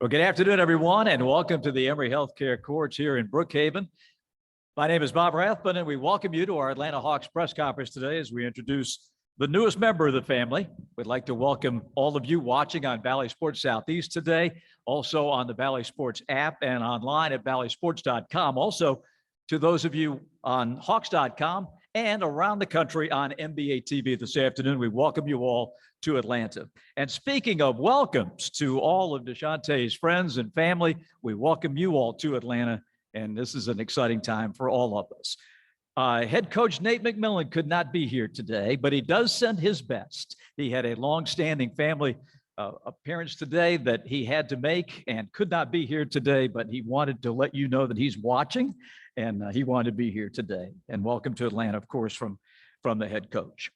Well, good afternoon, everyone, and welcome to the Emory Healthcare Courts here in Brookhaven. My name is Bob Rathbun, and we welcome you to our Atlanta Hawks press conference today as we introduce the newest member of the family. We'd like to welcome all of you watching on Valley Sports Southeast today, also on the Valley Sports app and online at valleysports.com. Also, to those of you on Hawks.com and around the country on NBA TV this afternoon, we welcome you all to Atlanta. And speaking of welcomes to all of Dejounte's friends and family, we welcome you all to Atlanta. And this is an exciting time for all of us. Head coach Nate McMillan could not be here today, but he does send his best. He had a long-standing family appearance today that he had to make and could not be here today, but he wanted to let you know that he's watching and he wanted to be here today. And welcome to Atlanta, of course, from the head coach.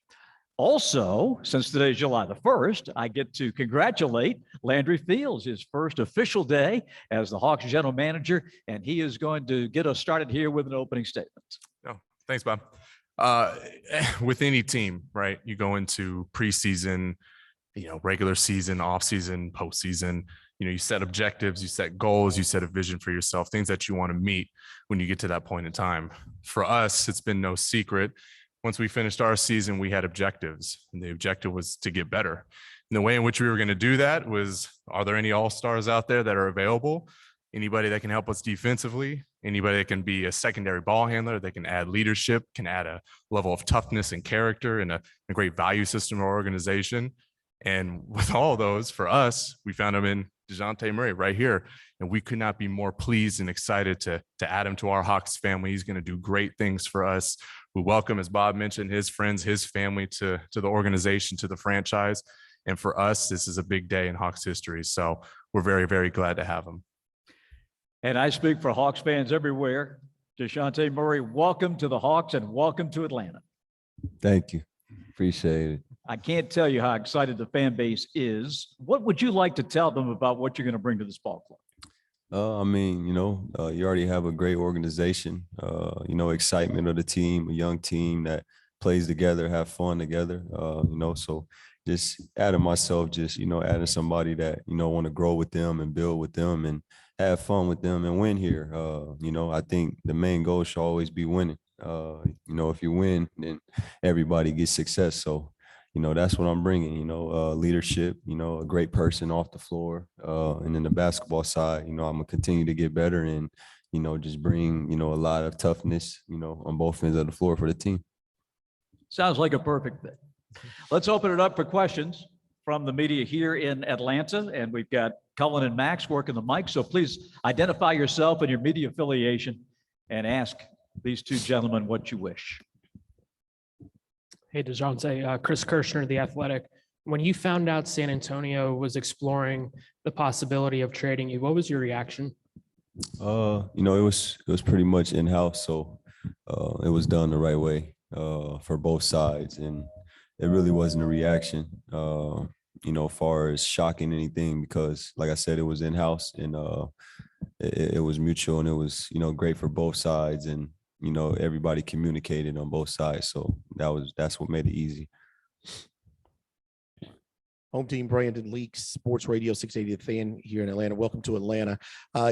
Also, since today's July the 1st, I get to congratulate Landry Fields, his first official day as the Hawks general manager, and he is going to get us started here with an opening statement. Oh, thanks, Bob. With any team, right, you go into preseason, regular season, off season, postseason, you set objectives, you set goals, you set a vision for yourself, things that you want to meet when you get to that point in time. For us, it's been no secret. Once we finished our season, we had objectives, and the objective was to get better. And the way in which we were going to do that was, are there any all-stars out there that are available? Anybody that can help us defensively, anybody that can be a secondary ball handler, that can add leadership, can add a level of toughness and character and a great value system or organization. And with all those, for us, we found him in Dejounte Murray right here. And we could not be more pleased and excited to add him to our Hawks family. He's going to do great things for us. We welcome, as Bob mentioned, his friends, his family to the organization, to the franchise. And for us, this is a big day in Hawks history. So we're very, very glad to have him. And I speak for Hawks fans everywhere. Dejounte Murray, welcome to the Hawks and welcome to Atlanta. Thank you. Appreciate it. I can't tell you how excited the fan base is. What would you like to tell them about what you're going to bring to this ball club? You already have a great organization, excitement of the team, a young team that plays together, have fun together, so just adding myself, adding somebody that, want to grow with them and build with them and have fun with them and win here. I think the main goal should always be winning. If you win, then everybody gets success. So, that's what I'm bringing, leadership, a great person off the floor. And then the basketball side, I'm going to continue to get better and, just bring, a lot of toughness, on both ends of the floor for the team. Sounds like a perfect fit. Let's open it up for questions from the media here in Atlanta. And we've got Cullen and Max working the mic. So please identify yourself and your media affiliation and ask these two gentlemen what you wish. Hey, Dejounte, Chris Kirshner, The Athletic. When you found out San Antonio was exploring the possibility of trading you, what was your reaction? It was pretty much in-house, so it was done the right way for both sides, and it really wasn't a reaction, as far as shocking anything, because, like I said, it was in-house and it was mutual, and it was great for both sides, and everybody communicated on both sides. So that's what made it easy. Home team, Brandon Leaks, Sports Radio 680 The Fan here in Atlanta. Welcome to Atlanta.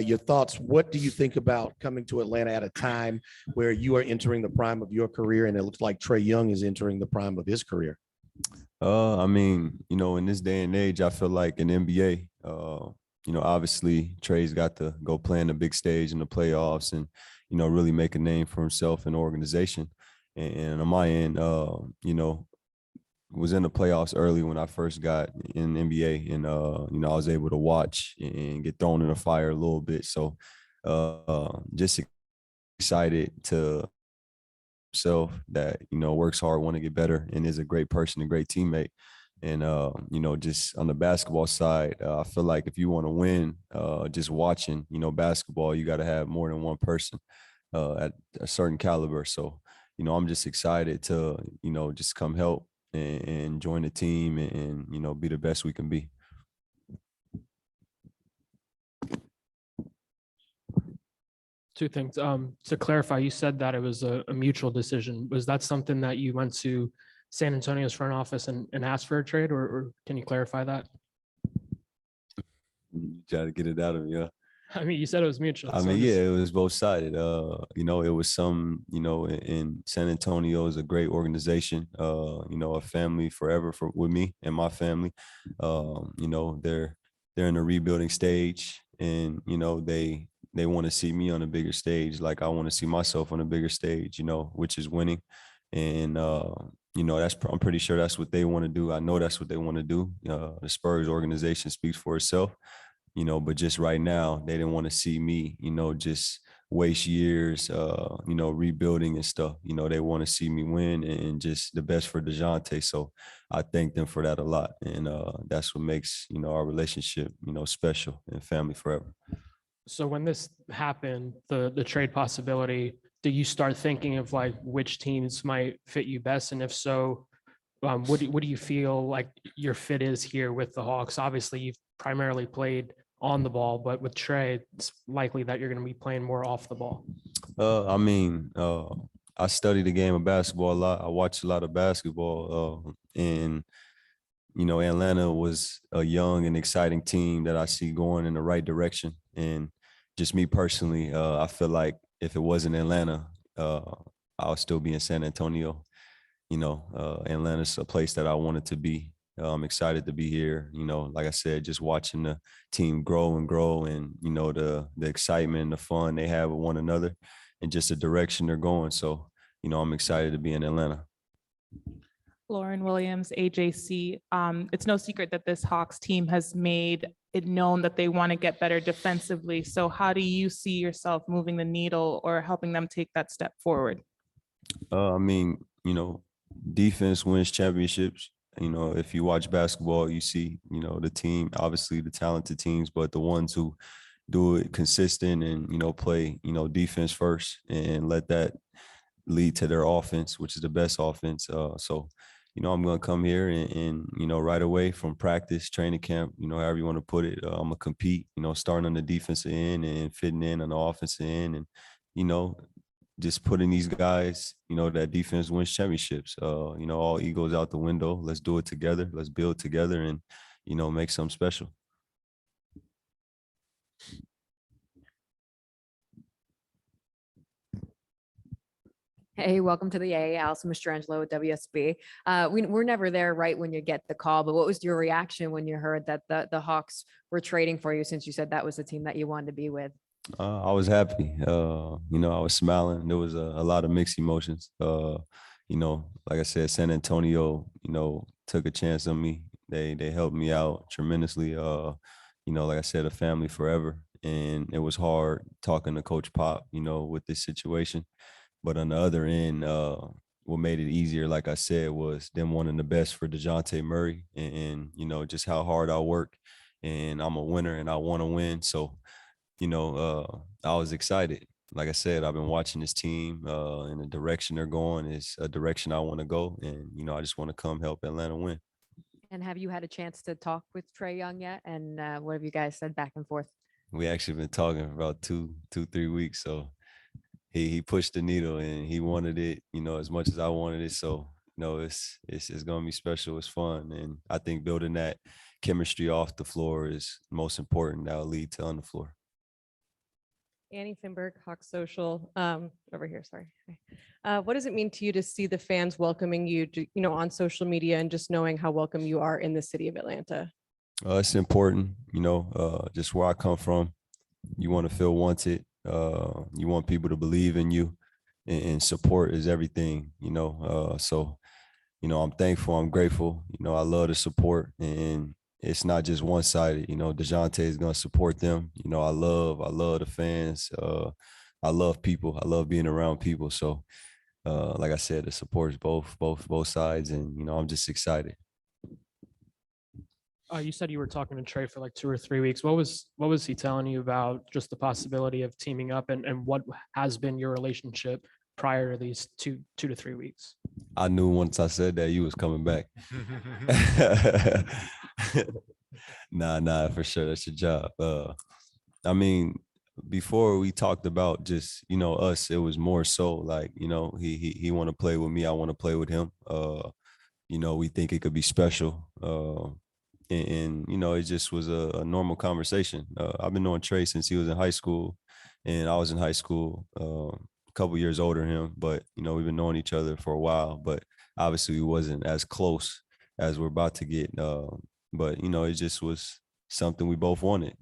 Your thoughts, what do you think about coming to Atlanta at a time where you are entering the prime of your career and it looks like Trae Young is entering the prime of his career? In this day and age, I feel like in NBA, obviously Trae's got to go play in the big stage in the playoffs and, really make a name for himself and the organization. And on my end, was in the playoffs early when I first got in the NBA, and I was able to watch and get thrown in the fire a little bit. So just excited to himself that works hard, want to get better, and is a great person, a great teammate. And just on the basketball side, I feel like if you want to win, just watching basketball, you got to have more than one person at a certain caliber. So I'm just excited to just come help and join the team and be the best we can be. Two things. To clarify, you said that it was a mutual decision. Was that something that you went to San Antonio's front office and asked for a trade, or can you clarify that? try to get it out of me. Yeah. I mean, you said it was mutual. I so mean, I'm yeah, just- it was both sided. You know, it was some, you know, in San Antonio is a great organization. You know, a family forever with me and my family. You know, they're in a rebuilding stage, and you know, they want to see me on a bigger stage, like I want to see myself on a bigger stage. You know, which is winning, and you know, I'm pretty sure that's what they want to do. I know that's what they want to do. The Spurs organization speaks for itself. You know, but just right now, they didn't want to see me, you know, just waste years, you know, rebuilding and stuff. You know, they want to see me win and just the best for Dejounte. So I thank them for that a lot. And that's what makes, you know, our relationship, you know, special and family forever. So when this happened, the trade possibility, did you start thinking of like which teams might fit you best? And if so, what do you feel like your fit is here with the Hawks? Obviously, you've primarily played on the ball, but with Trae, it's likely that you're going to be playing more off the ball. I mean, I study the game of basketball a lot. I watch a lot of basketball, and you know, Atlanta was a young and exciting team that I see going in the right direction. And just me personally, I feel like if it wasn't Atlanta, I'll still be in San Antonio. You know, Atlanta's a place that I wanted to be. I'm excited to be here. You know, like I said, just watching the team grow and grow, and you know the excitement and the fun they have with one another, and just the direction they're going. So, you know, I'm excited to be in Atlanta. Lauren Williams, AJC. It's no secret that this Hawks team has made it known that they want to get better defensively. So how do you see yourself moving the needle or helping them take that step forward? I mean, you know, defense wins championships. You know, if you watch basketball, you see, you know, the team, obviously the talented teams, but the ones who do it consistent and, you know, play, you know, defense first and let that lead to their offense, which is the best offense. So, you know, I'm going to come here and, you know, right away from practice, training camp, you know, however you want to put it, I'm going to compete, you know, starting on the defensive end and fitting in on the offensive end and, you know, just putting these guys, you know, that defense wins championships. You know, all egos out the window. Let's do it together. Let's build together and, you know, make something special. Hey, welcome to the A. Allison Mastrangelo with WSB. We're never there right when you get the call, but what was your reaction when you heard that the Hawks were trading for you, since you said that was the team that you wanted to be with? I was happy. You know, I was smiling. There was a lot of mixed emotions. You know, like I said, San Antonio, you know, took a chance on me. They helped me out tremendously. You know, like I said, a family forever. And it was hard talking to Coach Pop, you know, with this situation. But on the other end, what made it easier, like I said, was them wanting the best for Dejounte Murray and, you know, just how hard I work. And I'm a winner and I want to win. So, you know, I was excited. Like I said, I've been watching this team and the direction they're going is a direction I want to go. And, you know, I just want to come help Atlanta win. And have you had a chance to talk with Trae Young yet? And what have you guys said back and forth? We actually been talking for about 3 weeks. So he pushed the needle and he wanted it, you know, as much as I wanted it. So, you know, it's going to be special. It's fun. And I think building that chemistry off the floor is most important. That'll lead to on the floor. Annie Finberg, Hawks Social, over here, sorry. What does it mean to you to see the fans welcoming you, you know, on social media and just knowing how welcome you are in the city of Atlanta? It's important, you know, just where I come from. You want to feel wanted. You want people to believe in you, and support is everything, you know. So, you know, I'm thankful. I'm grateful. You know, I love the support, and it's not just one-sided. You know, Dejounte is going to support them. You know, I love the fans. I love people. I love being around people. So, like I said, it supports both sides, and you know, I'm just excited. You said you were talking to Trae for like 2 or 3 weeks. What was he telling you about just the possibility of teaming up, and what has been your relationship prior to these two to 3 weeks? I knew once I said that you was coming back. Nah, for sure. That's your job. I mean, before we talked about just, you know, us, it was more so like, you know, he want to play with me. I want to play with him. You know, we think it could be special. and you know, it just was a normal conversation. I've been knowing Trae since he was in high school, and I was in high school, a couple years older than him. But you know, we've been knowing each other for a while. But obviously, we wasn't as close as we're about to get. But you know, it just was something we both wanted,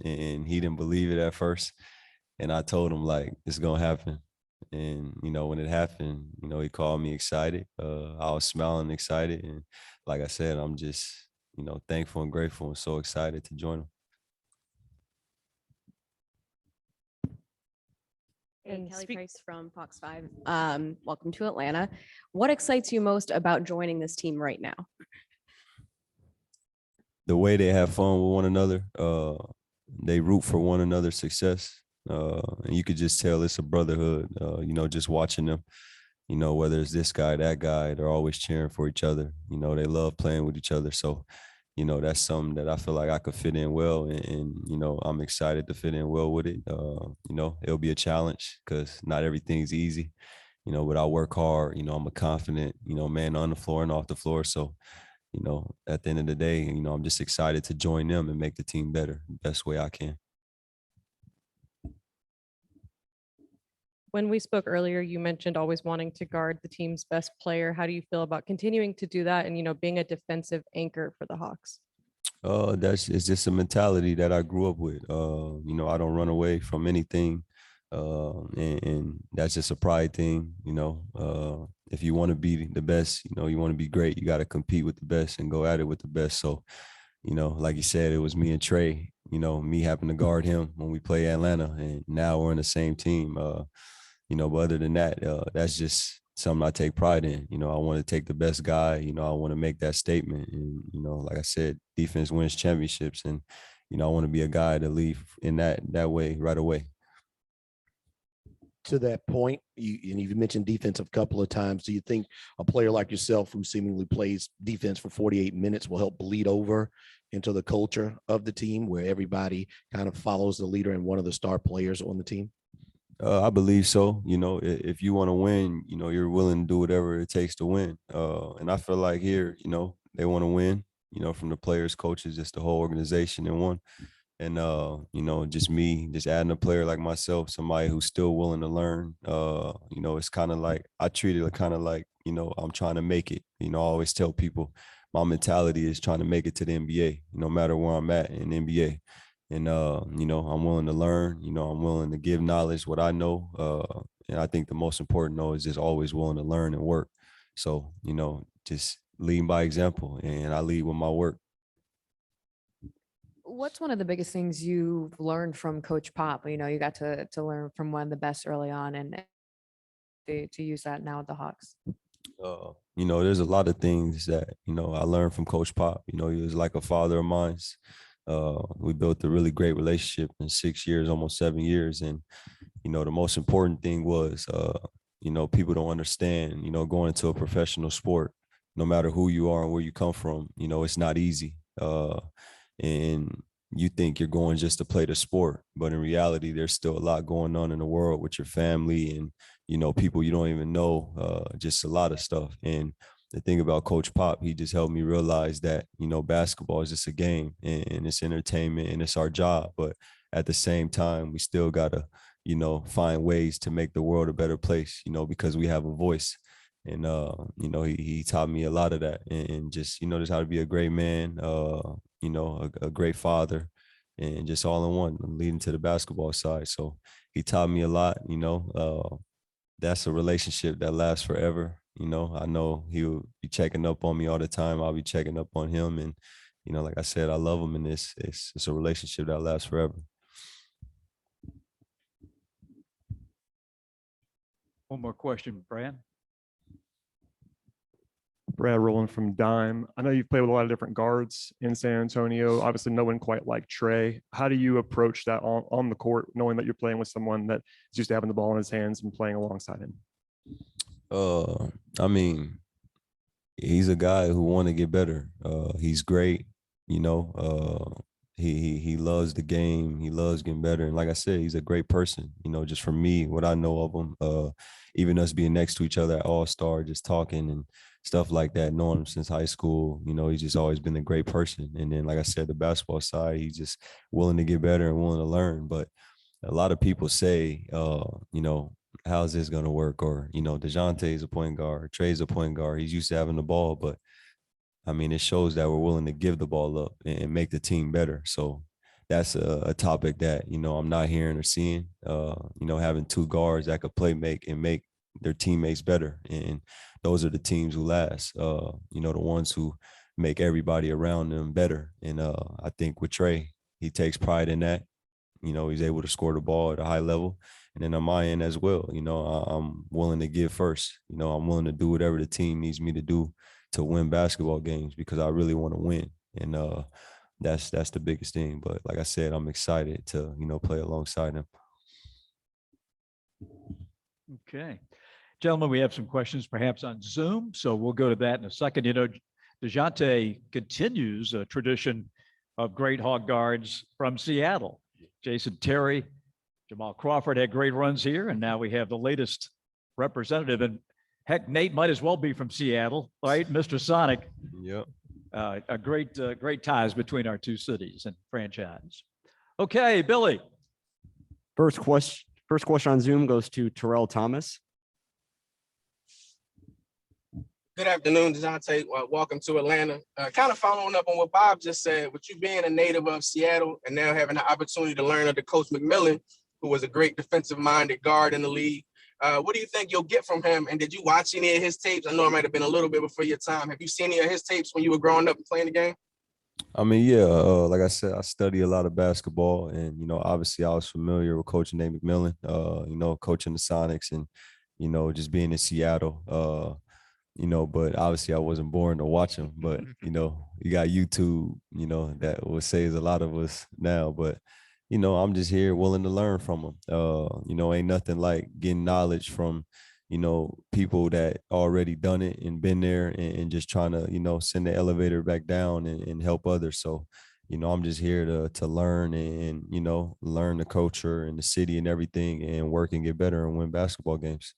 and he didn't believe it at first. And I told him like it's gonna happen. And you know, when it happened, you know, he called me excited. I was smiling, excited, and like I said, I'm just, you know, thankful and grateful and so excited to join him. Hey, And Kelly speak- Price from Fox 5. Welcome to Atlanta. What excites you most about joining this team right now? The way they have fun with one another, they root for one another's success. And you could just tell it's a brotherhood, you know, just watching them, you know, whether it's this guy, that guy, they're always cheering for each other. You know, they love playing with each other. So, you know, that's something that I feel like I could fit in well. And you know, I'm excited to fit in well with it. You know, it'll be a challenge because not everything's easy, you know, but I work hard. You know, I'm a confident, you know, man on the floor and off the floor. So, you know, at the end of the day, you know, I'm just excited to join them and make the team better the best way I can. When we spoke earlier, you mentioned always wanting to guard the team's best player. How do you feel about continuing to do that and, you know, being a defensive anchor for the Hawks? It's just a mentality that I grew up with. You know, I don't run away from anything. And that's just a pride thing, you know. If you want to be the best, you know, you want to be great, you got to compete with the best and go at it with the best. So, you know, like you said, it was me and Trae, you know, me having to guard him when we play Atlanta, and now we're in the same team. You know, but other than that, that's just something I take pride in. You know, I want to take the best guy. You know, I want to make that statement. And, you know, like I said, defense wins championships. And, you know, I want to be a guy to leave in that way right away. To that point, you've mentioned defense a couple of times. Do you think a player like yourself who seemingly plays defense for 48 minutes will help bleed over into the culture of the team where everybody kind of follows the leader and one of the star players on the team? I believe so. You know, if you want to win, you know, you're willing to do whatever it takes to win. And I feel like here, you know, they want to win, you know, from the players, coaches, just the whole organization in one. And, you know, just me, just adding a player like myself, somebody who's still willing to learn. You know, it's kind of like, I treat it kind of like, you know, I'm trying to make it. You know, I always tell people my mentality is trying to make it to the NBA, no matter where I'm at in the NBA. And, you know, I'm willing to learn, you know, I'm willing to give knowledge what I know. And I think the most important though is just always willing to learn and work. So, you know, just lead by example, and I lead with my work. What's one of the biggest things you've learned from Coach Pop? You know, you got to learn from one of the best early on and to use that now with the Hawks. You know, there's a lot of things that, you know, I learned from Coach Pop. You know, he was like a father of mine. We built a really great relationship in 6 years, almost 7 years. And, you know, the most important thing was, you know, people don't understand, you know, going into a professional sport, no matter who you are and where you come from, you know, it's not easy. And you think you're going just to play the sport, but in reality, there's still a lot going on in the world with your family and, you know, people you don't even know, just a lot of stuff. And the thing about Coach Pop, he just helped me realize that, you know, basketball is just a game and it's entertainment and it's our job. But at the same time, we still got to, you know, find ways to make the world a better place, you know, because we have a voice. And, you know, he taught me a lot of that and just, you know, just how to be a great man, you know, a great father, and just all in one, leading to the basketball side. So he taught me a lot, you know. That's a relationship that lasts forever. You know, I know he'll be checking up on me all the time. I'll be checking up on him. And, you know, like I said, I love him, and it's a relationship that lasts forever. One more question, Brad. Brad Rowland from Dime. I know you've played with a lot of different guards in San Antonio. Obviously, no one quite like Trae. How do you approach that on the court, knowing that you're playing with someone that is used to having the ball in his hands and playing alongside him? I mean, he's a guy who want to get better. He's great, you know, he loves the game. He loves getting better. And like I said, he's a great person. Just for me, what I know of him, even us being next to each other at All-Star, just talking and stuff like that, knowing him since high school, he's just always been a great person. And then, like I said, the basketball side, he's just willing to get better and willing to learn. But a lot of people say, how's this going to work? Or, Dejounte is a point guard, Trae's a point guard. He's used to having the ball, but I mean, it shows that we're willing to give the ball up and make the team better. So that's a topic that, I'm not hearing or seeing, having two guards that could play make and make their teammates better. And those are the teams who last, the ones who make everybody around them better. And I think with Trae, he takes pride in that. He's able to score the ball at a high level. And then on my end as well, I'm willing to give first. I'm willing to do whatever the team needs me to do to win basketball games because I really want to win. And that's the biggest thing. But like I said, I'm excited to, play alongside him. Okay. Gentlemen, we have some questions perhaps on Zoom, so we'll go to that in a second. Dejounte continues a tradition of great Hawk guards from Seattle. Jason Terry, Jamal Crawford had great runs here, and now we have the latest representative. And heck, Nate might as well be from Seattle, right? Mr. Sonic. Yep. A great ties between our two cities and franchise. Okay, Billy. First question on Zoom goes to Terrell Thomas. Good afternoon, Dejounte. Welcome to Atlanta. Kind of following up on what Bob just said, with you being a native of Seattle and now having the opportunity to learn under Coach McMillan, who was a great defensive-minded guard in the league. What do you think you'll get from him? And did you watch any of his tapes? I know it might have been a little bit before your time. Have you seen any of his tapes when you were growing up and playing the game? I mean, yeah, like I said, I study a lot of basketball, and obviously I was familiar with Coach Nate McMillan, coaching the Sonics, and just being in Seattle, but obviously I wasn't born to watch him. But you got YouTube, that will saves a lot of us now. But I'm just here willing to learn from him. Ain't nothing like getting knowledge from people that already done it and been there and just trying to, send the elevator back down and help others. So, I'm just here to learn and, learn the culture and the city and everything and work and get better and win basketball games.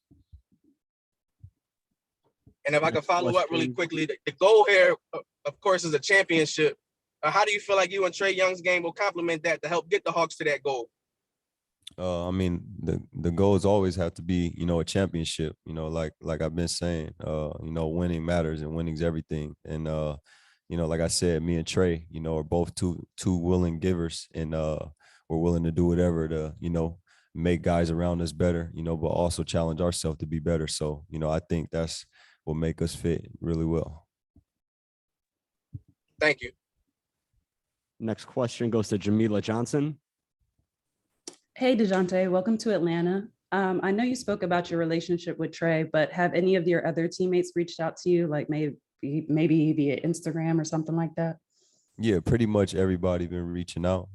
And if I can follow up really quickly, the goal here, of course, is a championship. How do you feel like you and Trae Young's game will complement that to help get the Hawks to that goal? I mean, the goals always have to be, a championship, like I've been saying, winning matters and winning's everything. And, like I said, me and Trae, are both two willing givers, and we're willing to do whatever to, make guys around us better, but also challenge ourselves to be better. So, I think that's what make us fit really well. Thank you. Next question goes to Jamila Johnson. Hey, Dejounte, welcome to Atlanta. I know you spoke about your relationship with Trae, but have any of your other teammates reached out to you, like maybe via Instagram or something like that? Yeah, pretty much everybody been reaching out.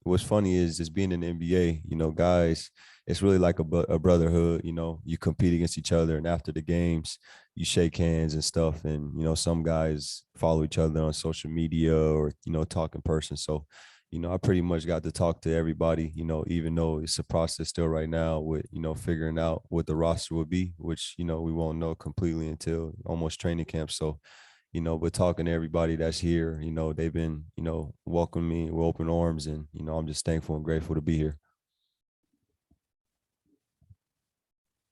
What's funny is just being in the NBA, guys, it's really like a brotherhood. You compete against each other, and after the games, you shake hands and stuff. And, some guys follow each other on social media or, talk in person. So, I pretty much got to talk to everybody, even though it's a process still right now with, figuring out what the roster would be, which, we won't know completely until almost training camp. So, but talking to everybody that's here, they've been, welcoming me with open arms, and, I'm just thankful and grateful to be here.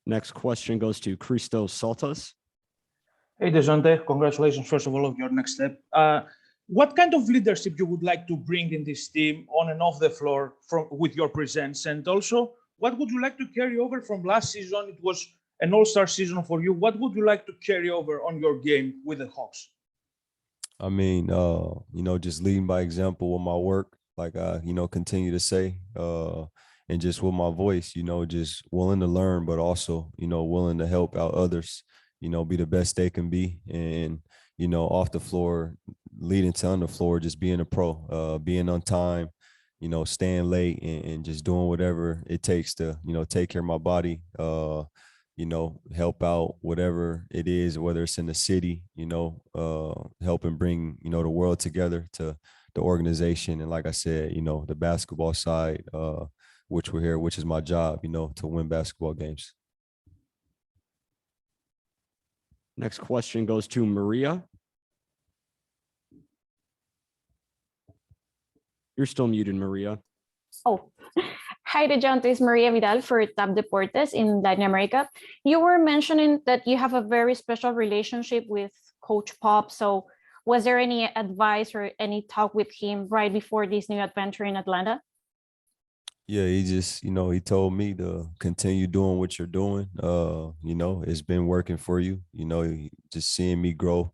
Next question goes to Christos Saltas. Hey, Dejounte, congratulations, first of all, on your next step. What kind of leadership you would like to bring in this team on and off the floor with your presence? And also, what would you like to carry over from last season? It was an all-star season for you. What would you like to carry over on your game with the Hawks? I mean, just leading by example with my work, like I, continue to say, and just with my voice, just willing to learn, but also, willing to help out others, be the best they can be. And, off the floor, leading to on the floor, just being a pro, being on time, staying late and just doing whatever it takes to, take care of my body, help out whatever it is, whether it's in the city, helping bring, the world together to the organization. And like I said, the basketball side, which we're here, which is my job, to win basketball games. Next question goes to Maria. You're still muted, Maria. Oh, hi, Dejounte. It's Maria Vidal for Top Deportes in Latin America. You were mentioning that you have a very special relationship with Coach Pop. So was there any advice or any talk with him right before this new adventure in Atlanta? Yeah, he just, he told me to continue doing what you're doing. It's been working for you, just seeing me grow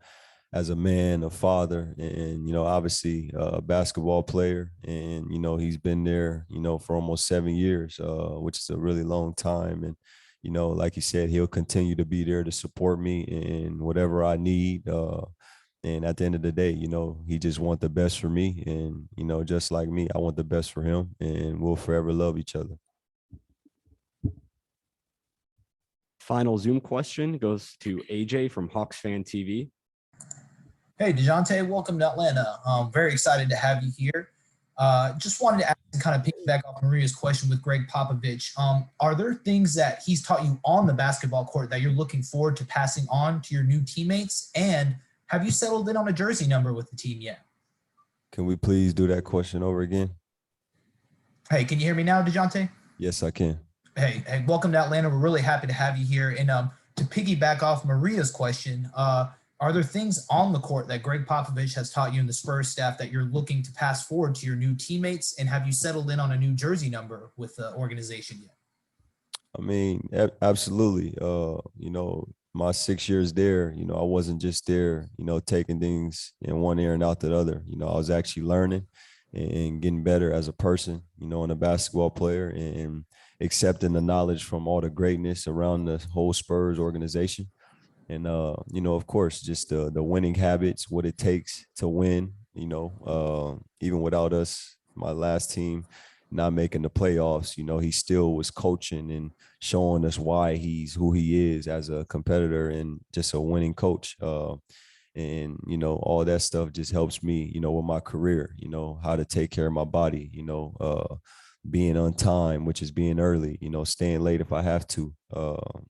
as a man, a father, and, obviously a basketball player. And, he's been there, for almost 7 years, which is a really long time. And, like he said, he'll continue to be there to support me in whatever I need. And at the end of the day, he just wants the best for me. And, just like me, I want the best for him, and we'll forever love each other. Final Zoom question goes to AJ from Hawks Fan TV. Hey, Dejounte, welcome to Atlanta. Very excited to have you here. Just wanted to ask and kind of piggyback off Maria's question with Greg Popovich. Are there things that he's taught you on the basketball court that you're looking forward to passing on to your new teammates? And have you settled in on a jersey number with the team yet? Can we please do that question over again? Hey, can you hear me now, Dejounte? Yes, I can. Hey, welcome to Atlanta. We're really happy to have you here. And to piggyback off Maria's question, are there things on the court that Greg Popovich has taught you in the Spurs staff that you're looking to pass forward to your new teammates? And have you settled in on a new jersey number with the organization yet? I mean, absolutely. My 6 years there, I wasn't just there, taking things in one ear and out the other. I was actually learning and getting better as a person, and a basketball player, and accepting the knowledge from all the greatness around the whole Spurs organization. And, of course, just the winning habits, what it takes to win, even without us, my last team, not making the playoffs, he still was coaching and showing us why he's who he is as a competitor and just a winning coach. And, all that stuff just helps me, with my career, how to take care of my body, being on time, which is being early, staying late if I have to,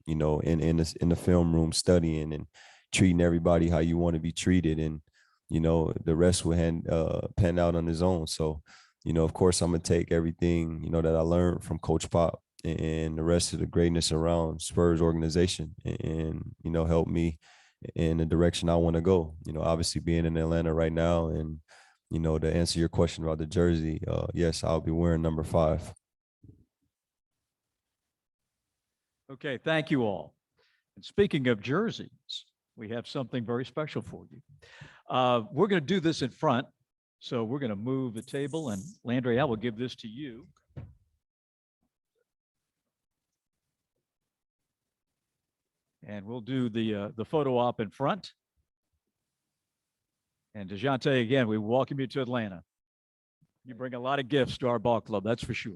in the film room, studying and treating everybody how you want to be treated. And, the rest will pan out on his own. So, of course, I'm going to take everything, that I learned from Coach Pop and the rest of the greatness around Spurs organization and, help me in the direction I want to go. Obviously being in Atlanta right now and, to answer your question about the jersey, yes, I'll be wearing number 5. Okay, thank you all. And speaking of jerseys, we have something very special for you. We're going to do this in front. So we're going to move the table, and Landry, I will give this to you. And we'll do the photo op in front. And Dejounte, again, we welcome you to Atlanta. You bring a lot of gifts to our ball club, that's for sure.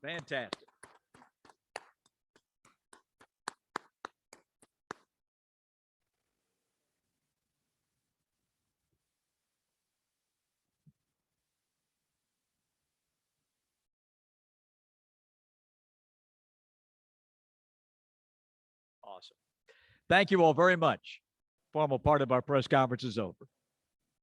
Fantastic. Awesome. Thank you all very much. Formal part of our press conference is over.